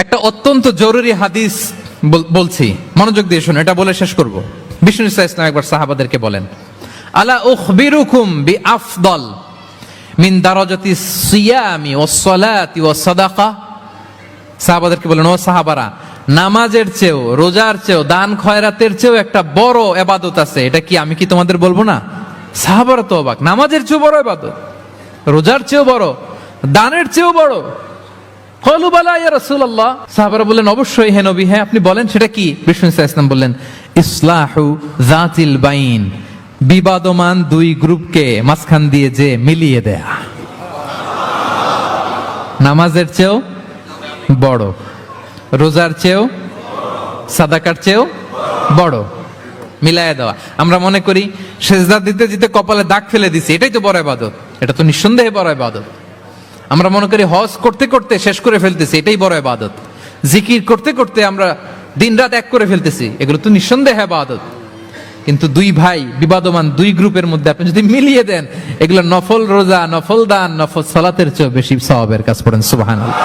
একটা অত্যন্ত জরুরি হাদিস বলছি, মনোযোগ দিয়ে শুনুন, এটা বলে শেষ করব। বিষ্ণু ইসা ইসলাম একবার সাহাবাদেরকে বলেন, আলা উখবিরুকুম বিআফদল মিন দারাজাতি সিয়ামি ওয়াস সালাতি ওয়াস সাদাকা। সাহাবাদেরকে বলেন, ও সাহাবারা, নামাজের চেয়েও, রোজার চেয়েও, দান খয়রাতের চেয়েও একটা বড় ইবাদত আছে, এটা কি আমি কি তোমাদের বলবো না? সাহাবারা তো অবাক, নামাজের চেয়েও বড় ইবাদত, রোজার চেয়েও বড়, দানের চেয়েও বড়। ক্বালু বালা ইয়া রাসূলুল্লাহ। সাহাবারা বললেন, অবশ্যই হে নবী, হ্যাঁ আপনি বলেন সেটা কি? বিষ্ণু ইসলাম বললেন, ইসলাহু যাতিল বাইন, বিবাদমান দুই গ্রুপকে মাঝখান দিয়ে যে মিলিয়ে দেয়া। নামাজের চেয়েও বড়, রোজার চেয়েও, সাদাকার চেয়েও বড়, মিলায়া দেওয়া। আমরা মনে করি সেজদা দিতে দিতে কপালে দাগ ফেলে দিছি, এটাই তো বড় ইবাদত। এটা তো নিঃসন্দেহে বড় ইবাদত। আমরা মনে করি হজ করতে করতে শেষ করে ফেলতেছি, এটাই বড় ইবাদত। জিকির করতে করতে আমরা দিনরাত এক করে ফেলতেছি, এগুলো তো নিঃসন্দেহে ইবাদত। কিন্তু দুই ভাই, বিবাদমান দুই গ্রুপের মধ্যে আপনি যদি মিলিয়ে দেন, এগুলো নফল রোজা, নফল দান, নফল সালাতের চেয়ে বেশি সওয়াবের কাজ। পড়েন সুবহানাল্লাহ।